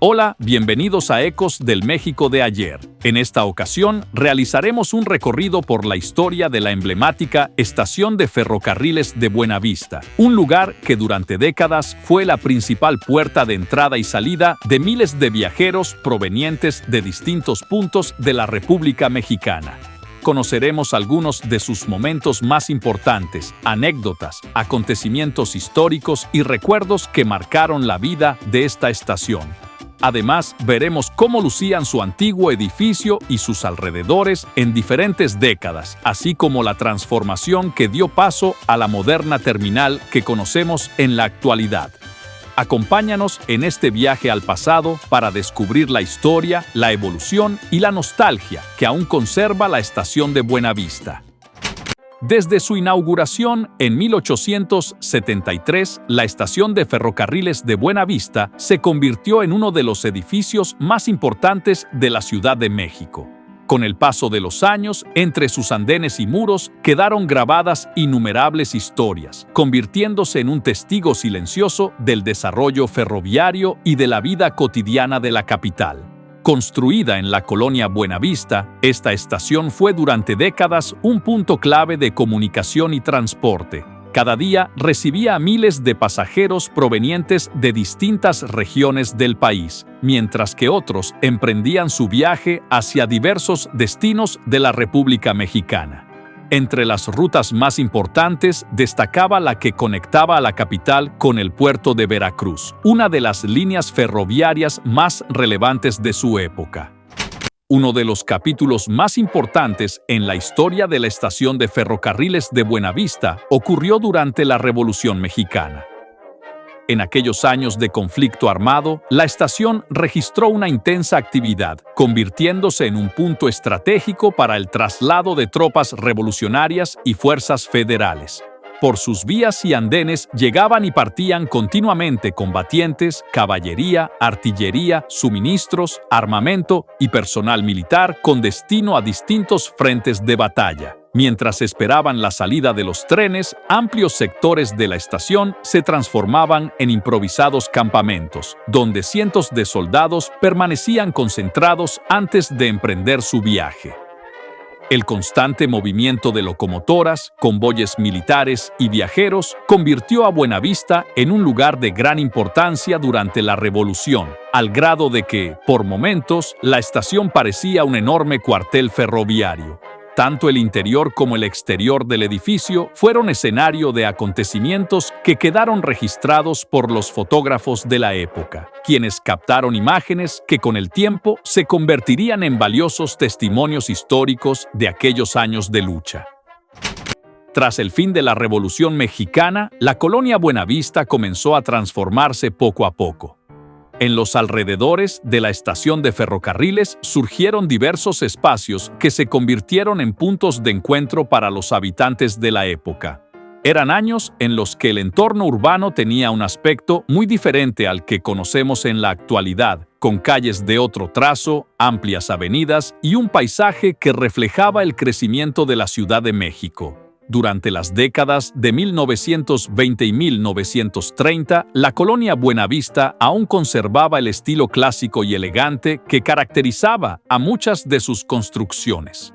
Hola, bienvenidos a Ecos del México de ayer. En esta ocasión, realizaremos un recorrido por la historia de la emblemática Estación de Ferrocarriles de Buenavista, un lugar que durante décadas fue la principal puerta de entrada y salida de miles de viajeros provenientes de distintos puntos de la República Mexicana. Conoceremos algunos de sus momentos más importantes, anécdotas, acontecimientos históricos y recuerdos que marcaron la vida de esta estación. Además, veremos cómo lucían su antiguo edificio y sus alrededores en diferentes décadas, así como la transformación que dio paso a la moderna terminal que conocemos en la actualidad. Acompáñanos en este viaje al pasado para descubrir la historia, la evolución y la nostalgia que aún conserva la estación de Buenavista. Desde su inauguración en 1873, la estación de ferrocarriles de Buenavista se convirtió en uno de los edificios más importantes de la Ciudad de México. Con el paso de los años, entre sus andenes y muros quedaron grabadas innumerables historias, convirtiéndose en un testigo silencioso del desarrollo ferroviario y de la vida cotidiana de la capital. Construida en la colonia Buenavista, esta estación fue durante décadas un punto clave de comunicación y transporte. Cada día recibía a miles de pasajeros provenientes de distintas regiones del país, mientras que otros emprendían su viaje hacia diversos destinos de la República Mexicana. Entre las rutas más importantes destacaba la que conectaba a la capital con el puerto de Veracruz, una de las líneas ferroviarias más relevantes de su época. Uno de los capítulos más importantes en la historia de la estación de ferrocarriles de Buenavista ocurrió durante la Revolución Mexicana. En aquellos años de conflicto armado, la estación registró una intensa actividad, convirtiéndose en un punto estratégico para el traslado de tropas revolucionarias y fuerzas federales. Por sus vías y andenes llegaban y partían continuamente combatientes, caballería, artillería, suministros, armamento y personal militar con destino a distintos frentes de batalla. Mientras esperaban la salida de los trenes, amplios sectores de la estación se transformaban en improvisados campamentos, donde cientos de soldados permanecían concentrados antes de emprender su viaje. El constante movimiento de locomotoras, convoyes militares y viajeros convirtió a Buenavista en un lugar de gran importancia durante la Revolución, al grado de que, por momentos, la estación parecía un enorme cuartel ferroviario. Tanto el interior como el exterior del edificio fueron escenario de acontecimientos que quedaron registrados por los fotógrafos de la época, quienes captaron imágenes que con el tiempo se convertirían en valiosos testimonios históricos de aquellos años de lucha. Tras el fin de la Revolución Mexicana, la colonia Buenavista comenzó a transformarse poco a poco. En los alrededores de la estación de ferrocarriles surgieron diversos espacios que se convirtieron en puntos de encuentro para los habitantes de la época. Eran años en los que el entorno urbano tenía un aspecto muy diferente al que conocemos en la actualidad, con calles de otro trazo, amplias avenidas y un paisaje que reflejaba el crecimiento de la Ciudad de México. Durante las décadas de 1920 y 1930, la colonia Buenavista aún conservaba el estilo clásico y elegante que caracterizaba a muchas de sus construcciones.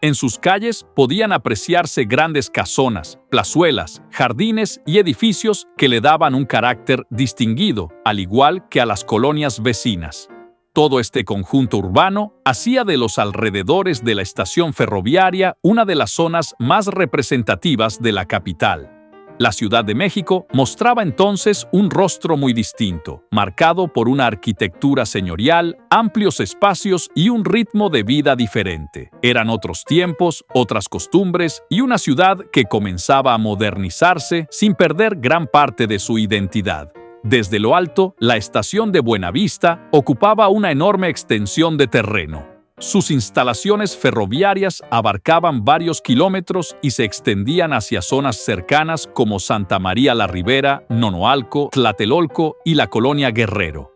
En sus calles podían apreciarse grandes casonas, plazuelas, jardines y edificios que le daban un carácter distinguido, al igual que a las colonias vecinas. Todo este conjunto urbano hacía de los alrededores de la estación ferroviaria una de las zonas más representativas de la capital. La Ciudad de México mostraba entonces un rostro muy distinto, marcado por una arquitectura señorial, amplios espacios y un ritmo de vida diferente. Eran otros tiempos, otras costumbres y una ciudad que comenzaba a modernizarse sin perder gran parte de su identidad. Desde lo alto, la estación de Buenavista ocupaba una enorme extensión de terreno. Sus instalaciones ferroviarias abarcaban varios kilómetros y se extendían hacia zonas cercanas como Santa María la Ribera, Nonoalco, Tlatelolco y la colonia Guerrero.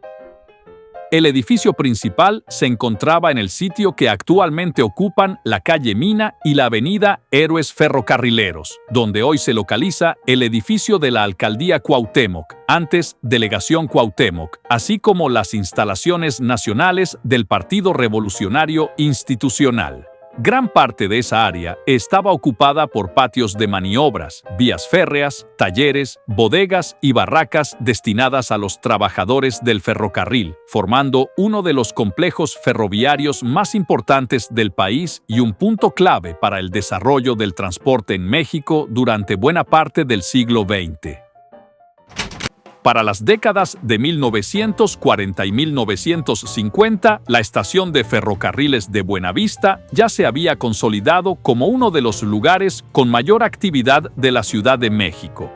El edificio principal se encontraba en el sitio que actualmente ocupan la calle Mina y la avenida Héroes Ferrocarrileros, donde hoy se localiza el edificio de la Alcaldía Cuauhtémoc, antes Delegación Cuauhtémoc, así como las instalaciones nacionales del Partido Revolucionario Institucional. Gran parte de esa área estaba ocupada por patios de maniobras, vías férreas, talleres, bodegas y barracas destinadas a los trabajadores del ferrocarril, formando uno de los complejos ferroviarios más importantes del país y un punto clave para el desarrollo del transporte en México durante buena parte del siglo XX. Para las décadas de 1940 y 1950, la estación de ferrocarriles de Buenavista ya se había consolidado como uno de los lugares con mayor actividad de la Ciudad de México.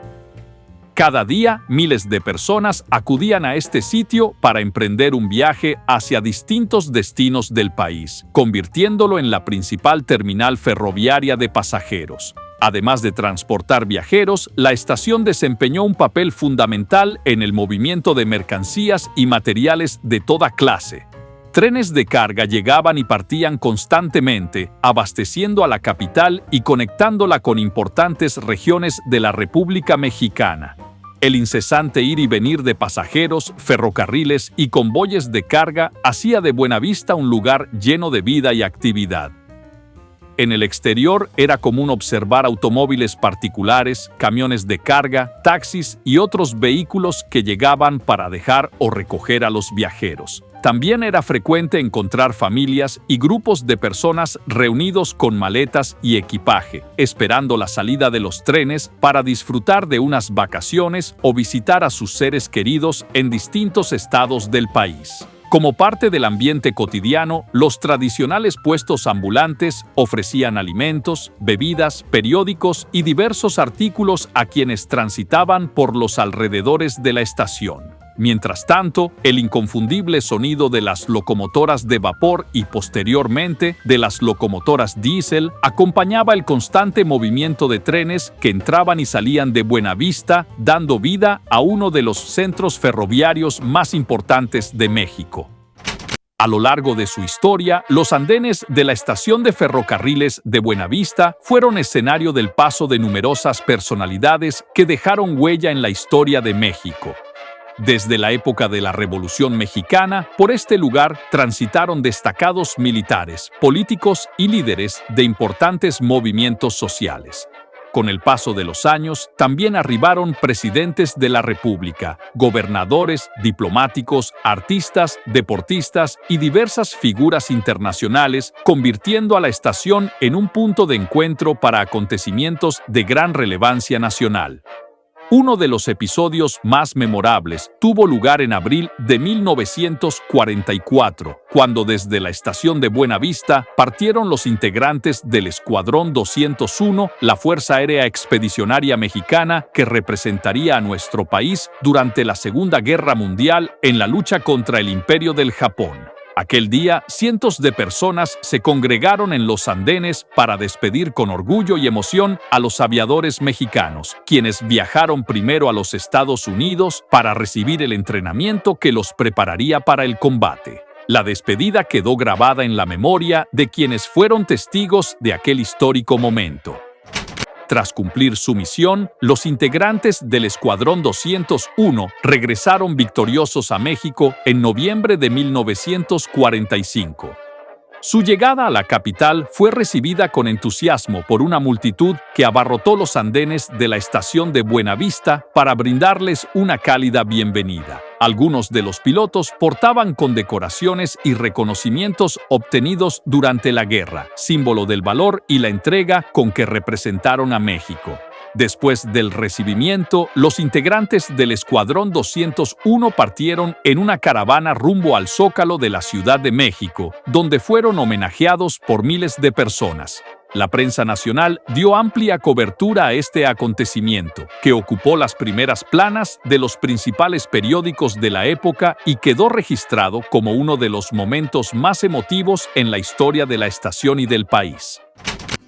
Cada día, miles de personas acudían a este sitio para emprender un viaje hacia distintos destinos del país, convirtiéndolo en la principal terminal ferroviaria de pasajeros. Además de transportar viajeros, la estación desempeñó un papel fundamental en el movimiento de mercancías y materiales de toda clase. Trenes de carga llegaban y partían constantemente, abasteciendo a la capital y conectándola con importantes regiones de la República Mexicana. El incesante ir y venir de pasajeros, ferrocarriles y convoyes de carga hacía de Buenavista un lugar lleno de vida y actividad. En el exterior era común observar automóviles particulares, camiones de carga, taxis y otros vehículos que llegaban para dejar o recoger a los viajeros. También era frecuente encontrar familias y grupos de personas reunidos con maletas y equipaje, esperando la salida de los trenes para disfrutar de unas vacaciones o visitar a sus seres queridos en distintos estados del país. Como parte del ambiente cotidiano, los tradicionales puestos ambulantes ofrecían alimentos, bebidas, periódicos y diversos artículos a quienes transitaban por los alrededores de la estación. Mientras tanto, el inconfundible sonido de las locomotoras de vapor y posteriormente de las locomotoras diésel acompañaba el constante movimiento de trenes que entraban y salían de Buenavista, dando vida a uno de los centros ferroviarios más importantes de México. A lo largo de su historia, los andenes de la estación de ferrocarriles de Buenavista fueron escenario del paso de numerosas personalidades que dejaron huella en la historia de México. Desde la época de la Revolución Mexicana, por este lugar transitaron destacados militares, políticos y líderes de importantes movimientos sociales. Con el paso de los años, también arribaron presidentes de la República, gobernadores, diplomáticos, artistas, deportistas y diversas figuras internacionales, convirtiendo a la estación en un punto de encuentro para acontecimientos de gran relevancia nacional. Uno de los episodios más memorables tuvo lugar en abril de 1944, cuando desde la estación de Buenavista partieron los integrantes del Escuadrón 201, la Fuerza Aérea Expedicionaria Mexicana que representaría a nuestro país durante la Segunda Guerra Mundial en la lucha contra el Imperio del Japón. Aquel día, cientos de personas se congregaron en los andenes para despedir con orgullo y emoción a los aviadores mexicanos, quienes viajaron primero a los Estados Unidos para recibir el entrenamiento que los prepararía para el combate. La despedida quedó grabada en la memoria de quienes fueron testigos de aquel histórico momento. Tras cumplir su misión, los integrantes del Escuadrón 201 regresaron victoriosos a México en noviembre de 1945. Su llegada a la capital fue recibida con entusiasmo por una multitud que abarrotó los andenes de la estación de Buenavista para brindarles una cálida bienvenida. Algunos de los pilotos portaban condecoraciones y reconocimientos obtenidos durante la guerra, símbolo del valor y la entrega con que representaron a México. Después del recibimiento, los integrantes del Escuadrón 201 partieron en una caravana rumbo al Zócalo de la Ciudad de México, donde fueron homenajeados por miles de personas. La prensa nacional dio amplia cobertura a este acontecimiento, que ocupó las primeras planas de los principales periódicos de la época y quedó registrado como uno de los momentos más emotivos en la historia de la estación y del país.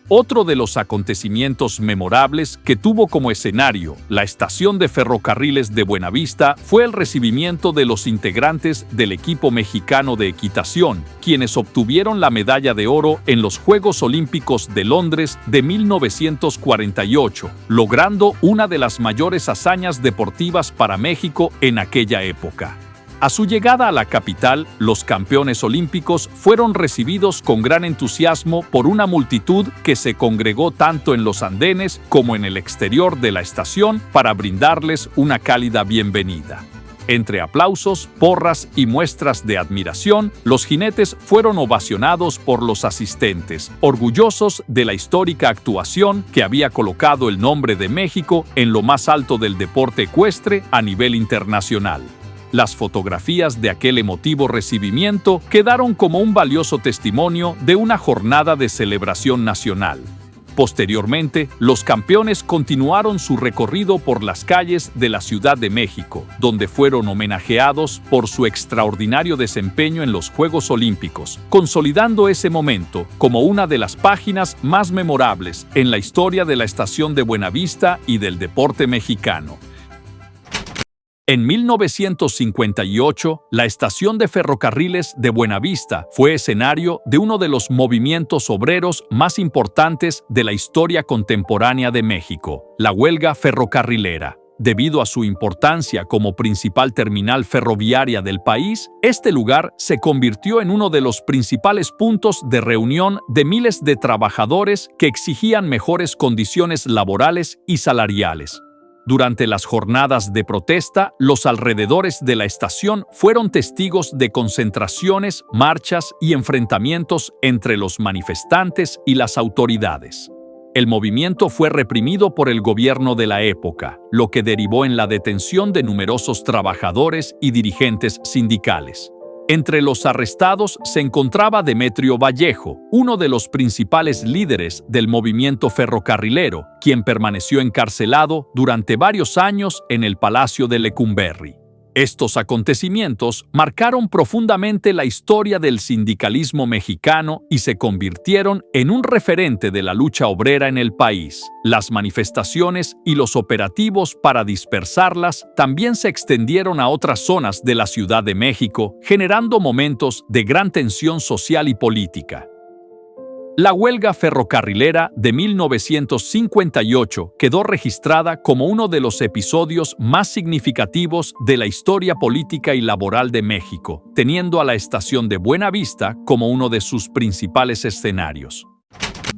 Otro de los acontecimientos memorables que tuvo como escenario la estación de ferrocarriles de Buenavista fue el recibimiento de los integrantes del equipo mexicano de equitación, quienes obtuvieron la medalla de oro en los Juegos Olímpicos de Londres de 1948, logrando una de las mayores hazañas deportivas para México en aquella época. A su llegada a la capital, los campeones olímpicos fueron recibidos con gran entusiasmo por una multitud que se congregó tanto en los andenes como en el exterior de la estación para brindarles una cálida bienvenida. Entre aplausos, porras y muestras de admiración, los jinetes fueron ovacionados por los asistentes, orgullosos de la histórica actuación que había colocado el nombre de México en lo más alto del deporte ecuestre a nivel internacional. Las fotografías de aquel emotivo recibimiento quedaron como un valioso testimonio de una jornada de celebración nacional. Posteriormente, los campeones continuaron su recorrido por las calles de la Ciudad de México, donde fueron homenajeados por su extraordinario desempeño en los Juegos Olímpicos, consolidando ese momento como una de las páginas más memorables en la historia de la estación de Buenavista y del deporte mexicano. En 1958, la estación de ferrocarriles de Buenavista fue escenario de uno de los movimientos obreros más importantes de la historia contemporánea de México, la huelga ferrocarrilera. Debido a su importancia como principal terminal ferroviaria del país, este lugar se convirtió en uno de los principales puntos de reunión de miles de trabajadores que exigían mejores condiciones laborales y salariales. Durante las jornadas de protesta, los alrededores de la estación fueron testigos de concentraciones, marchas y enfrentamientos entre los manifestantes y las autoridades. El movimiento fue reprimido por el gobierno de la época, lo que derivó en la detención de numerosos trabajadores y dirigentes sindicales. Entre los arrestados se encontraba Demetrio Vallejo, uno de los principales líderes del movimiento ferrocarrilero, quien permaneció encarcelado durante varios años en el Palacio de Lecumberri. Estos acontecimientos marcaron profundamente la historia del sindicalismo mexicano y se convirtieron en un referente de la lucha obrera en el país. Las manifestaciones y los operativos para dispersarlas también se extendieron a otras zonas de la Ciudad de México, generando momentos de gran tensión social y política. La huelga ferrocarrilera de 1958 quedó registrada como uno de los episodios más significativos de la historia política y laboral de México, teniendo a la estación de Buenavista como uno de sus principales escenarios.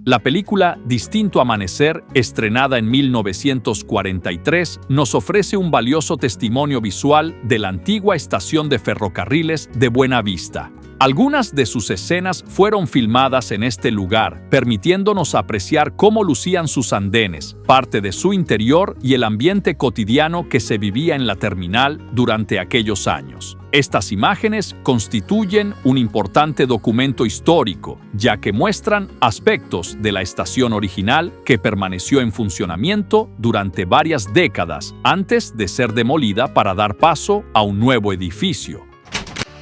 La película Distinto Amanecer, estrenada en 1943, nos ofrece un valioso testimonio visual de la antigua estación de ferrocarriles de Buenavista. Algunas de sus escenas fueron filmadas en este lugar, permitiéndonos apreciar cómo lucían sus andenes, parte de su interior y el ambiente cotidiano que se vivía en la terminal durante aquellos años. Estas imágenes constituyen un importante documento histórico, ya que muestran aspectos de la estación original que permaneció en funcionamiento durante varias décadas antes de ser demolida para dar paso a un nuevo edificio.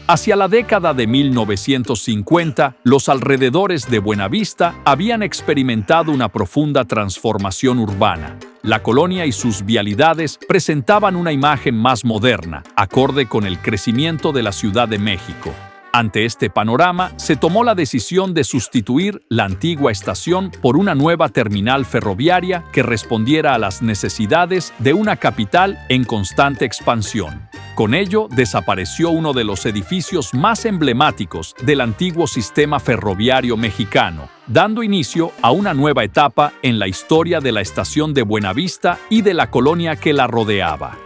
Hacia la década de 1950, los alrededores de Buenavista habían experimentado una profunda transformación urbana. La colonia y sus vialidades presentaban una imagen más moderna, acorde con el crecimiento de la Ciudad de México. Ante este panorama, se tomó la decisión de sustituir la antigua estación por una nueva terminal ferroviaria que respondiera a las necesidades de una capital en constante expansión. Con ello, desapareció uno de los edificios más emblemáticos del antiguo sistema ferroviario mexicano, dando inicio a una nueva etapa en la historia de la estación de Buenavista y de la colonia que la rodeaba.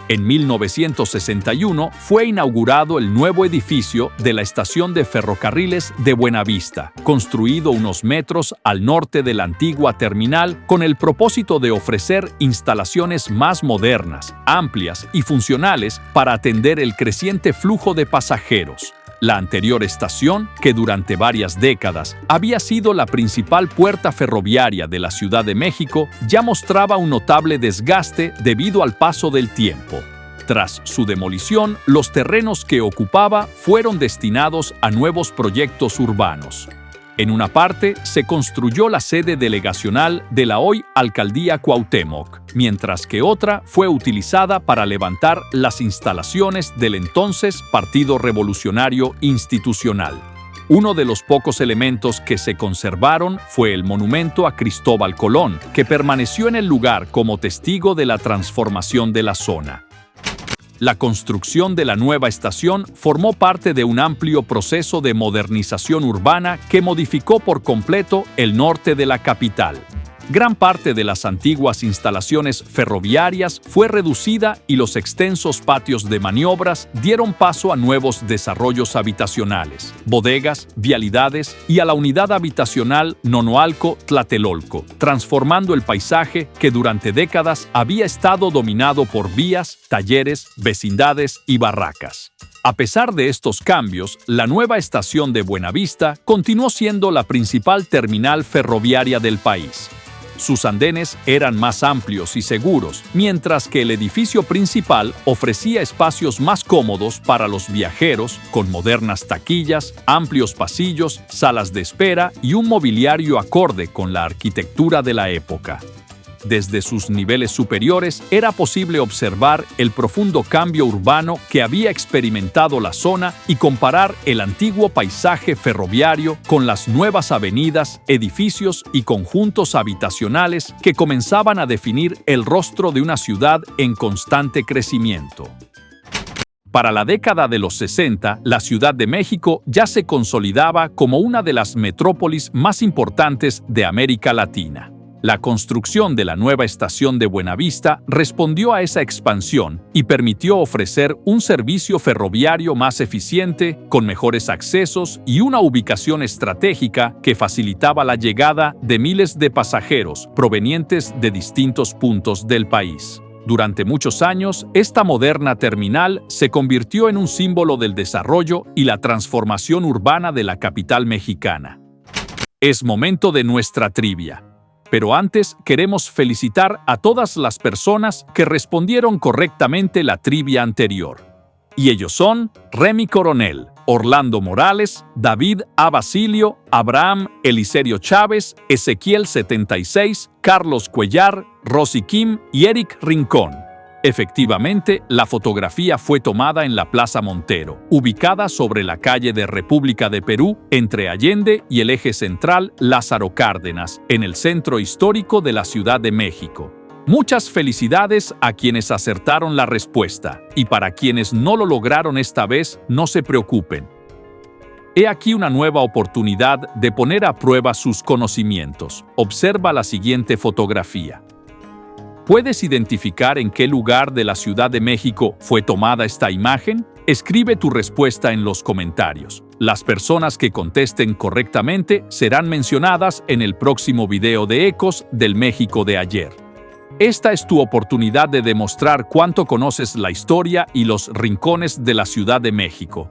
En 1961 fue inaugurado el nuevo edificio de la estación de ferrocarriles de Buenavista, construido unos metros al norte de la antigua terminal con el propósito de ofrecer instalaciones más modernas, amplias y funcionales para atender el creciente flujo de pasajeros. La anterior estación, que durante varias décadas había sido la principal puerta ferroviaria de la Ciudad de México, ya mostraba un notable desgaste debido al paso del tiempo. Tras su demolición, los terrenos que ocupaba fueron destinados a nuevos proyectos urbanos. En una parte se construyó la sede delegacional de la hoy Alcaldía Cuauhtémoc, mientras que otra fue utilizada para levantar las instalaciones del entonces Partido Revolucionario Institucional. Uno de los pocos elementos que se conservaron fue el monumento a Cristóbal Colón, que permaneció en el lugar como testigo de la transformación de la zona. La construcción de la nueva estación formó parte de un amplio proceso de modernización urbana que modificó por completo el norte de la capital. Gran parte de las antiguas instalaciones ferroviarias fue reducida y los extensos patios de maniobras dieron paso a nuevos desarrollos habitacionales, bodegas, vialidades y a la unidad habitacional Nonoalco-Tlatelolco, transformando el paisaje que durante décadas había estado dominado por vías, talleres, vecindades y barracas. A pesar de estos cambios, la nueva estación de Buenavista continuó siendo la principal terminal ferroviaria del país. Sus andenes eran más amplios y seguros, mientras que el edificio principal ofrecía espacios más cómodos para los viajeros, con modernas taquillas, amplios pasillos, salas de espera y un mobiliario acorde con la arquitectura de la época. Desde sus niveles superiores era posible observar el profundo cambio urbano que había experimentado la zona y comparar el antiguo paisaje ferroviario con las nuevas avenidas, edificios y conjuntos habitacionales que comenzaban a definir el rostro de una ciudad en constante crecimiento. Para la década de los 60, la Ciudad de México ya se consolidaba como una de las metrópolis más importantes de América Latina. La construcción de la nueva estación de Buenavista respondió a esa expansión y permitió ofrecer un servicio ferroviario más eficiente, con mejores accesos y una ubicación estratégica que facilitaba la llegada de miles de pasajeros provenientes de distintos puntos del país. Durante muchos años, esta moderna terminal se convirtió en un símbolo del desarrollo y la transformación urbana de la capital mexicana. Es momento de nuestra trivia. Pero antes queremos felicitar a todas las personas que respondieron correctamente la trivia anterior. Y ellos son Remy Coronel, Orlando Morales, David A. Basilio, Abraham Eliserio Chávez, Ezequiel 76, Carlos Cuellar, Rosy Kim y Eric Rincón. Efectivamente, la fotografía fue tomada en la Plaza Montero, ubicada sobre la calle de República de Perú, entre Allende y el eje central Lázaro Cárdenas, en el centro histórico de la Ciudad de México. Muchas felicidades a quienes acertaron la respuesta, y para quienes no lo lograron esta vez, no se preocupen. He aquí una nueva oportunidad de poner a prueba sus conocimientos. Observa la siguiente fotografía. ¿Puedes identificar en qué lugar de la Ciudad de México fue tomada esta imagen? Escribe tu respuesta en los comentarios. Las personas que contesten correctamente serán mencionadas en el próximo video de Ecos del México de ayer. Esta es tu oportunidad de demostrar cuánto conoces la historia y los rincones de la Ciudad de México.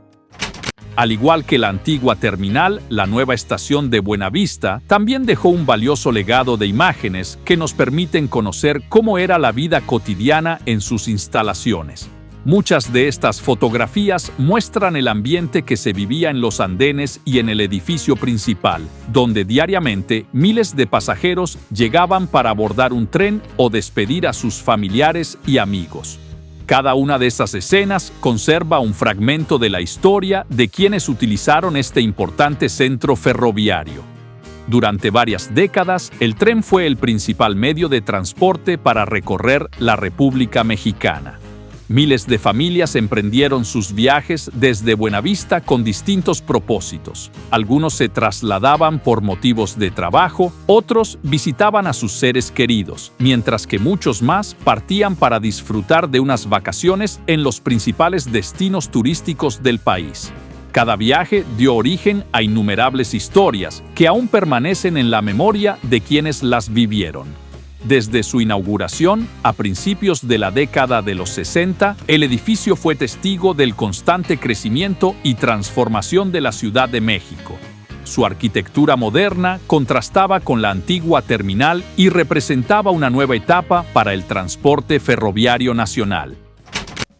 Al igual que la antigua terminal, la nueva estación de Buenavista también dejó un valioso legado de imágenes que nos permiten conocer cómo era la vida cotidiana en sus instalaciones. Muchas de estas fotografías muestran el ambiente que se vivía en los andenes y en el edificio principal, donde diariamente miles de pasajeros llegaban para abordar un tren o despedir a sus familiares y amigos. Cada una de esas escenas conserva un fragmento de la historia de quienes utilizaron este importante centro ferroviario. Durante varias décadas, el tren fue el principal medio de transporte para recorrer la República Mexicana. Miles de familias emprendieron sus viajes desde Buenavista con distintos propósitos. Algunos se trasladaban por motivos de trabajo, otros visitaban a sus seres queridos, mientras que muchos más partían para disfrutar de unas vacaciones en los principales destinos turísticos del país. Cada viaje dio origen a innumerables historias que aún permanecen en la memoria de quienes las vivieron. Desde su inauguración, a principios de la década de los 60, el edificio fue testigo del constante crecimiento y transformación de la Ciudad de México. Su arquitectura moderna contrastaba con la antigua terminal y representaba una nueva etapa para el transporte ferroviario nacional.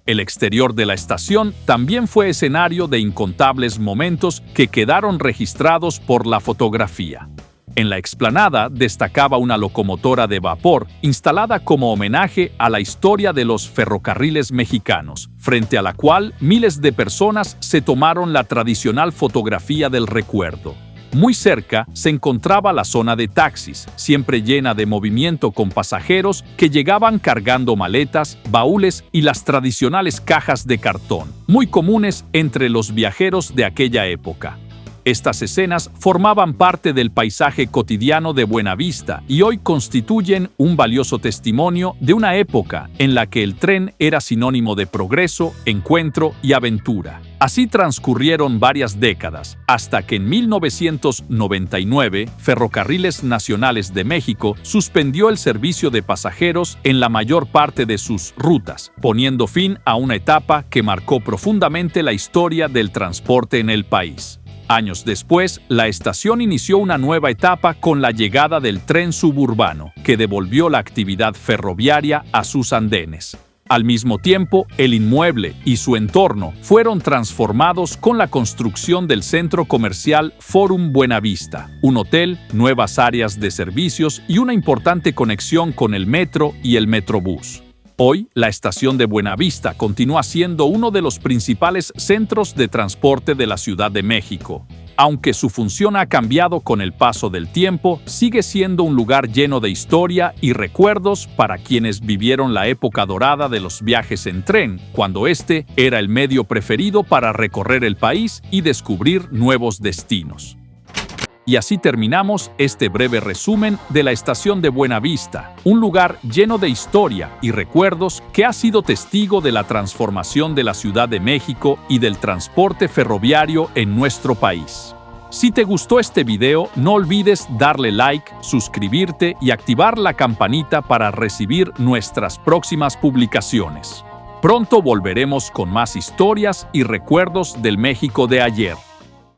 El exterior de la estación también fue escenario de incontables momentos que quedaron registrados por la fotografía. En la explanada destacaba una locomotora de vapor instalada como homenaje a la historia de los ferrocarriles mexicanos, frente a la cual miles de personas se tomaron la tradicional fotografía del recuerdo. Muy cerca se encontraba la zona de taxis, siempre llena de movimiento con pasajeros que llegaban cargando maletas, baúles y las tradicionales cajas de cartón, muy comunes entre los viajeros de aquella época. Estas escenas formaban parte del paisaje cotidiano de Buenavista y hoy constituyen un valioso testimonio de una época en la que el tren era sinónimo de progreso, encuentro y aventura. Así transcurrieron varias décadas, hasta que en 1999 Ferrocarriles Nacionales de México suspendió el servicio de pasajeros en la mayor parte de sus rutas, poniendo fin a una etapa que marcó profundamente la historia del transporte en el país. Años después, la estación inició una nueva etapa con la llegada del tren suburbano, que devolvió la actividad ferroviaria a sus andenes. Al mismo tiempo, el inmueble y su entorno fueron transformados con la construcción del centro comercial Forum Buenavista, un hotel, nuevas áreas de servicios y una importante conexión con el metro y el metrobús. Hoy, la estación de Buenavista continúa siendo uno de los principales centros de transporte de la Ciudad de México. Aunque su función ha cambiado con el paso del tiempo, sigue siendo un lugar lleno de historia y recuerdos para quienes vivieron la época dorada de los viajes en tren, cuando este era el medio preferido para recorrer el país y descubrir nuevos destinos. Y así terminamos este breve resumen de la estación de Buenavista, un lugar lleno de historia y recuerdos que ha sido testigo de la transformación de la Ciudad de México y del transporte ferroviario en nuestro país. Si te gustó este video, no olvides darle like, suscribirte y activar la campanita para recibir nuestras próximas publicaciones. Pronto volveremos con más historias y recuerdos del México de ayer.